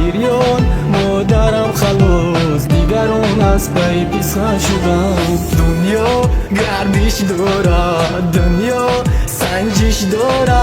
گریان مادرم خلاص دیگران از پی پیسخن شدن دنیا گردش داره دنیا سنجش داره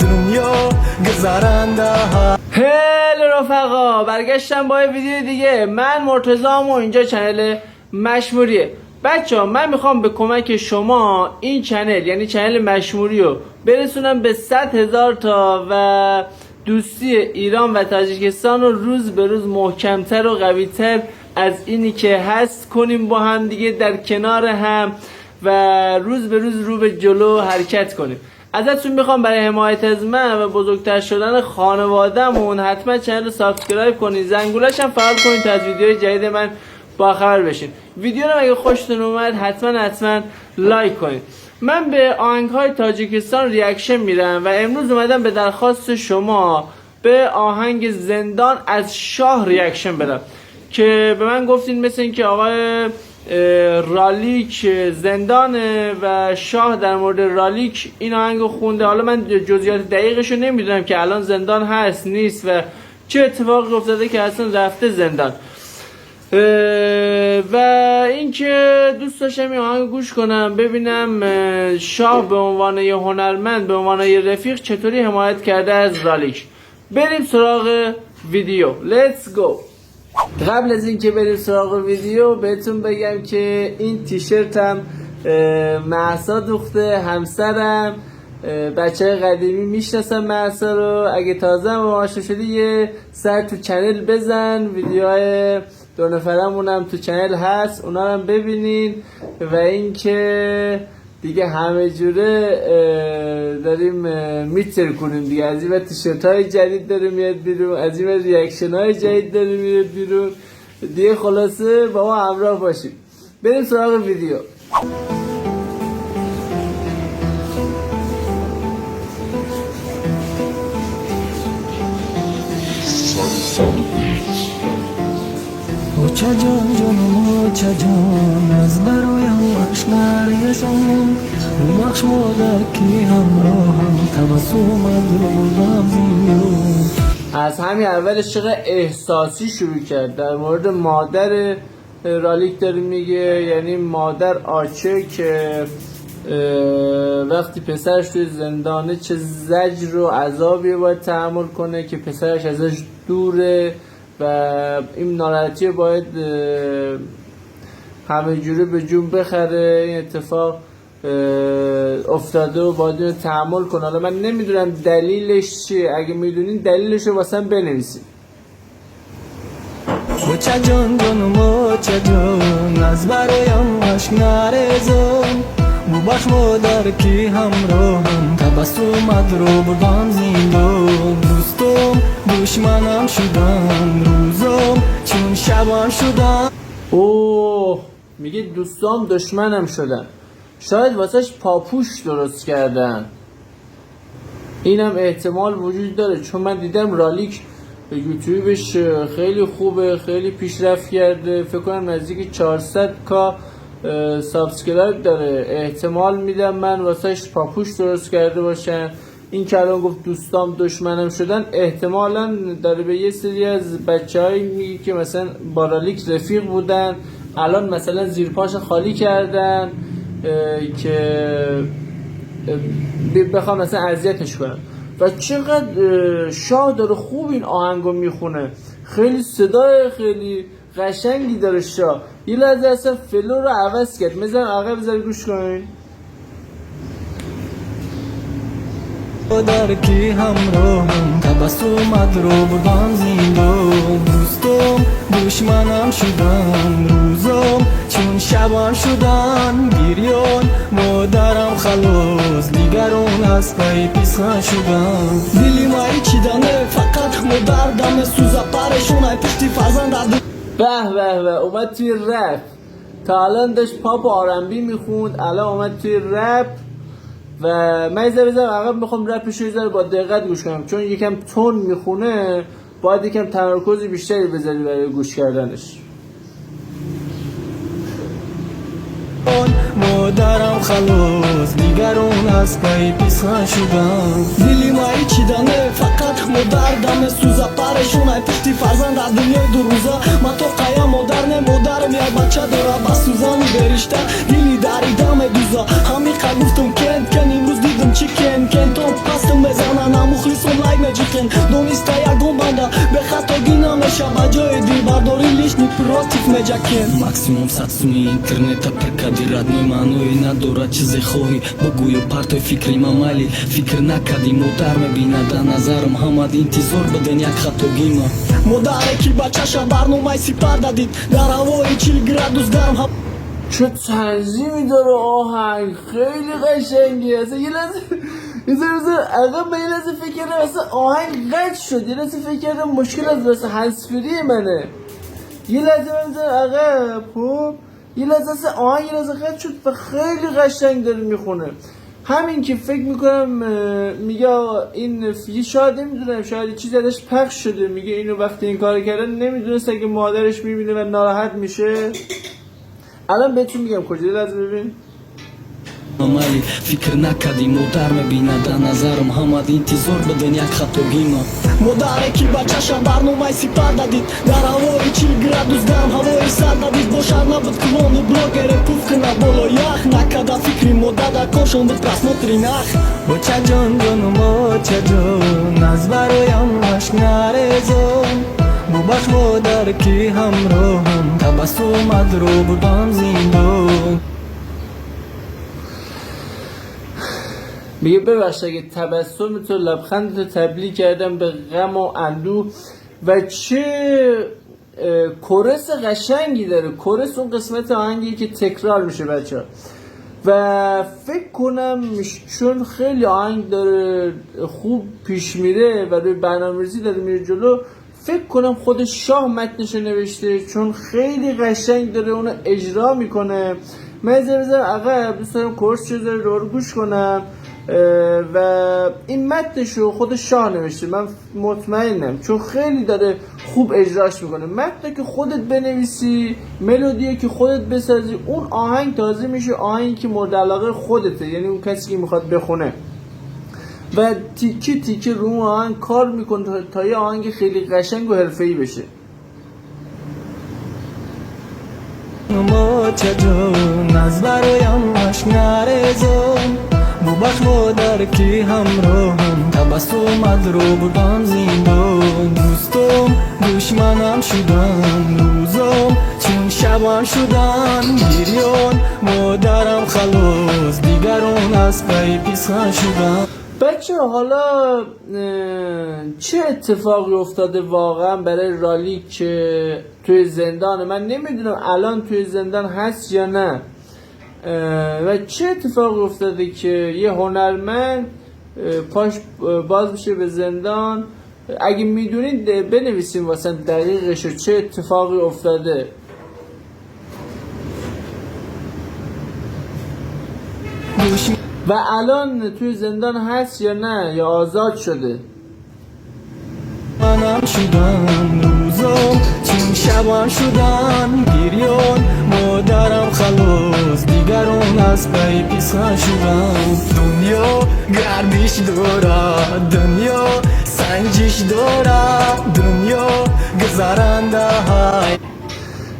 دنیا گذرنده ها. هل رفقا برگشتم با ویدیو دیگه. من مرتضام و اینجا چنل مشموریه. بچه ها من میخوام به کمک شما این چنل یعنی چنل مشموری رو برسونم به 100,000 تا و دوستی ایران و تاجیکستان رو روز به روز محکمتر و قویتر از اینی که هست کنیم با هم دیگه در کنار هم و روز به روز رو به جلو حرکت کنیم. ازتون میخوام برای حمایت از من و بزرگتر شدن خانوادهمون حتما چنل رو سابسکرایب کنید، زنگولش هم فعال کنید تا از ویدیوهای جدید من باخبر بشین. ویدیو رو اگه خوشتون اومد حتما لایک کنید. من به آهنگ‌های تاجیکستان ریاکشن میرم و امروز اومدم به درخواست شما به آهنگ زندان از شاه ریاکشن بدم که به من گفتین مثل این که آقای رالیک زندان و شاه در مورد رالیک این آهنگو خونده. حالا من جزئیات دقیقشو نمیدونم که الان زندان هست نیست و چه اتفاقی افتاده که اصلا رفته زندان و اینکه دوست داشتم این آهنگ گوش کنم ببینم شاه به عنوان یه هنرمند به عنوان یه رفیق چطوری حمایت کرده از رالیک. بریم سراغ ویدیو. Let's go. قبل از اینکه بریم سراغ ویدیو بهتون بگم که این تیشرتم مهسا دوخته، همسرم. بچه قدیمی میشناسم مهسا رو. اگه تازه هم آشنا شدی یه سر تو چنل بزن، ویدیوهای دو نفرمون هم تو چنل هست، اونا هم ببینین. و اینکه دیگه همه جوره داریم میتر کنیم دیگه. از این تیشرت های جدید داره میاد بیرون، از این ریاکشن های جدید داره میاد بیرون دیگه. خلاصه با ما همراه باشید. بریم سراغ ویدیو. اوچه جان جانم اوچه جان از برایم عشق نریزم رو بخش مادکی همراهم تبسمت رو بردم زیون. از همین اولش چقدر احساسی شروع کرد. در مورد مادر رالیک داره میگه، یعنی مادر آچه که وقتی پسرش توی زندانه چه زجر و عذابی باید تحمل کنه که پسرش ازش دوره و این ناراحتی باید همه جوره به جون بخره. این اتفاق افتاده و باید اینو تحمل کنه. حالا من نمیدونم دلیلش چیه، اگه میدونین دلیلش رو واسم بنویسید. اوچه جان جانم اوچه جان از برایم عشق نریزم رو بخش مادرکی همراهم تبسمت رو بردم زندان. دوستم دشمنم شدن روزم چون شبم شدن. اوه میگه دوستام دشمنم شدن. شاید واسهش پاپوش درست کردن. اینم احتمال وجود داره چون من دیدم رالیک یوتیوبش خیلی خوبه، خیلی پیشرفت کرده. فکر کنم نزدیک 400k سابسکرایب داره. احتمال میدم من واسهش پاپوش درست کرده باشن. این که الان گفت دوستام دشمنم شدن احتمالا داره به یه سری از بچه‌هایی میگه که مثلا با رالیک رفیق بودن الان مثلا زیرپاش خالی کردن که بخوام مثلا اذیتش کنن. و چقدر شاه داره خوب این آهنگو میخونه، خیلی صدای خیلی قشنگی داره شاه. یه لحظه اصلا فلو رو عوض کرد. میذارم عقب بذاری گوش کنین. مادرکی همراهم تبسمت رو بردم زندان. دوستم دشمنم شدن روزم چون شبم شدن. گریان مادرم خلاص دیگران از پی پیسخن شدن. دلی مایی چیدنه فقط مادردم سوزه پرشونه پشتی فرزند. به به به اومد توی رپ. تا الان داشت پاپ و آرنبی میخوند، الان اومد توی رپ. و من یه ذره عقب میخوام رپش رو یه ذره با دقت گوش کنم چون یکم تون میخونه، باید یکم تمرکز بیشتری بذاری برای گوش کردنش. مادرم خلاص دیگران از پی پیسخن شدن. دلی مایی چیدنه فقط عشق مادر دم سوزه پرشونه پشتی فرزند در دنیای دو روزه من تو قیم مادر نه مادرم یک بچه داره بس سوزانی برشته گیلی دری دم دوزه همین قد گفتم کن امروز دیدم چی کن تو پستم بزنه نمخلیصم لایک نجیکن دونسته یکم بنده به خطا گینا میشه بجای دل برداری лишний против меджакен максимум 100 сумми интернета прокади родной маной надора чизе хоҳӣ бигӯё партой фикри мамали фикр накарди модар мебина да назарам ҳамад интизор биден як хатогима модаре ки бачаша барномаи сипар дадид дар ҳавои 40 градус гарм چه تنظیمی داره آهنگ خیلی قشنگی اصلا یه لحظه اقا من یه لحظه فکر کردم اصلا آهنگ قطع شد یه لحظه فکر کردم مشکل از واسه هنسفری منه یه لحظه من میزنم عقب خب یه لحظه اصلا آهنگ یه لحظه قطع شد و خیلی قشنگ داره میخونه همین که فکر میکنم میگه این یه شاید نمیدونم شاید یه چیزی ازش پخش شده میگه اینو وقتی این کار کردن نمیدونست که مادرش میبینه و ناراحت میشه الان بهتون میگم کجا لازم ببین амали фикр накарди модар мебина да назарам ҳамад интизор биден як хатогима модаре ки бачаша барномаи сипар дадид дар ҳавои 40 градус гарм ҳавои сар дадид бошад набуд клону блогере пуфкна боло ях накарда фикри модада кошон буд просмотри нах бочаҷон ҷонум бочаҷон аз бароям ашк нарезон бубахш модар ки ҳамроҳам табассумат ро бурдам зиндон میگه ببخش اگه تبسم تو لبخند تو تبدیل کردم به غم و اندوه و چه کورس قشنگی داره کورس اون قسمت آهنگی که تکرار میشه بچه ها و فکر کنم چون خیلی آهنگ داره خوب پیش میره و روی برنامه‌ریزی داره میره جلو فکر کنم خود شاه متنش نوشته چون خیلی قشنگ داره اونو اجرا میکنه من بذارم عقب دوست دارم کورس چه داره رو گوش کنم و این متنشو خود شاه نوشته من مطمئنم چون خیلی داره خوب اجراش میکنه متن که خودت بنویسی ملودیه که خودت بسازی اون آهنگ تازه میشه آهنگی که مورد علاقه خودته یعنی اون کسی که میخواد بخونه و تیکه تیکه رو اون آهنگ کار میکنه تا یه آهنگ خیلی قشنگ و حرفه‌ای بشه бубахш модар ки ҳамроҳам табассумат ро бурдам зиндон дӯстом душманам шудан рӯзом чун шабам шудан гирён модарам халос дигарон аз пай писхан шудан بچه حالا چه اتفاقی افتاده واقعا برای رالیک که توی زندانه من نمیدونم الان توی زندان هست یا نه و چه اتفاقی افتاده که یه هنرمند پاش باز بشه به زندان اگه میدونید بنویسیم واسه دقیقش چه اتفاقی افتاده و الان توی زندان هست یا نه یا آزاد شده منم شدم روزم چون شبم شدن گریون مادرم خلاص دیگران از پای پیسان شدن دنیا گردش داره دنیا سنجش داره دنیا گذرنده های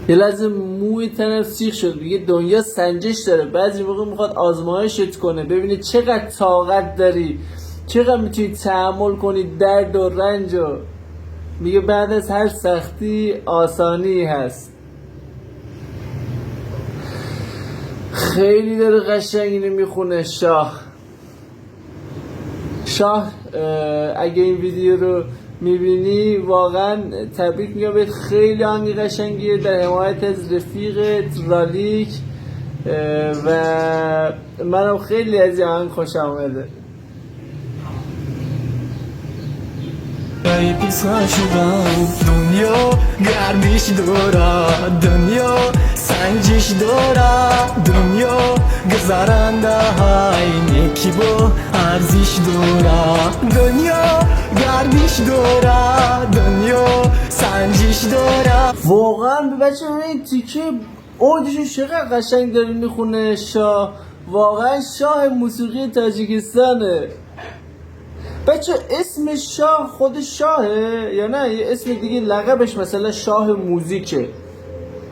یه لحظه موی تنم سیخ شد میگه دنیا سنجش داره بعضی موقع میخواد آزمایشت کنه ببینه چقدر طاقت داری چقدر میتونی تحمل کنی درد و رنج و میگه بعد از هر سختی آسانی هست خیلی داره قشنگ اینو میخونه شاه اگه این ویدیو رو میبینی واقعا تبریک میگم بهت خیلی آهنگ قشنگیه در حمایت از رفیقت رالیک و منم خیلی از این آهنگ خوشم اومده ای پیسان شدم دنیا گردش داره دنیا سنجش داره دنیا گذرنده های نیکی با ارزش داره دنیا گردش داره دنیا سنجش داره واقعا بچه این تیکه اوجش چقدر قشنگ داره میخونه شاه واقعا شاه موسیقی تاجیکستانه بچه اسم شاه خود شاهه یا نه یه اسم دیگه لقبش مثلا شاه موزیکه؟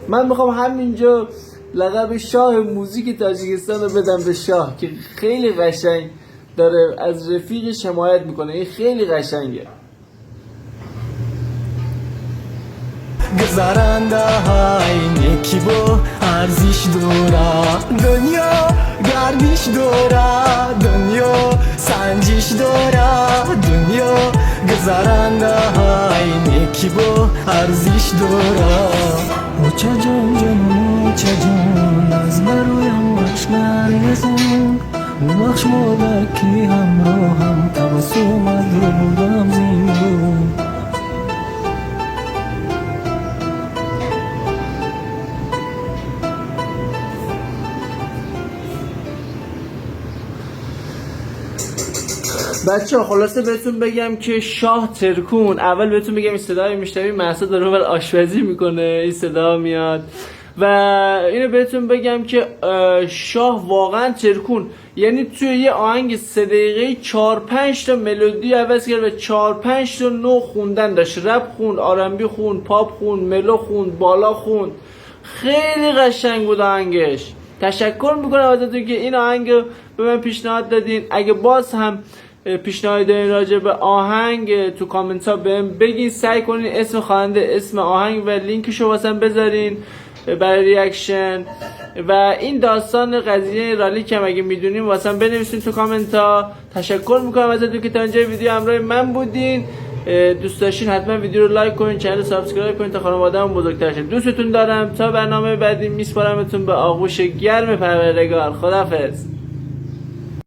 من میخوام همینجا لقب شاه موزیک تاجیکستان رو بدم به شاه که خیلی قشنگ داره از رفیقش حمایت میکنه. این خیلی قشنگه. گذرنده های نیکی با ارزش دورا دنیا گردش دورا دنیا سنجش دورا دنیا گذرنده های نیکی با ارزش دورا اوچه جان جان اوچه جان از برایم عشق نریزم ببخش مالکی همراهم تبسمت رو بودم زندون. بچه خلاصه بهتون بگم که شاه ترکون، اول بهتون بگم این صدای میشنوی محسا داره اونور آشپزی میکنه، این صدا میاد و اینو بهتون بگم که شاه واقعا ترکون، یعنی توی یه آهنگ 3 دقیقه‌ای 4-5 تا ملودی عوض کرد و 4-5 تا نوع خوندن داشت. رپ خوند، آرنبی خوند، پاپ خوند، ملو خوند، بالا خوند. خیلی قشنگ بود آهنگش. تشکر میکنم ازتون که این آهنگ رو به من پیشنهاد دادین. اگه باز هم پیشنهاد دارین راجع به آهنگ تو کامنت ها بهم بگین. سعی کنین اسم خواننده، اسم آهنگ و لینکشو واسم بذارین برای ریاکشن. و این داستان قضیه رالیک هم اگه میدونین واسم بنویسین تو کامنت ها. تشکر میکنم ازتون که تا اینجا ویدیو همراه من بودین. دوست داشتین حتما ویدیو رو لایک کنین، چنل رو سابسکرایب کنین تا خانواده‌ام بزرگتر شه. دوستتون دارم. تا برنامه بعدی میسپارمتون به آغوش گرم پروردگار. خداحافظ.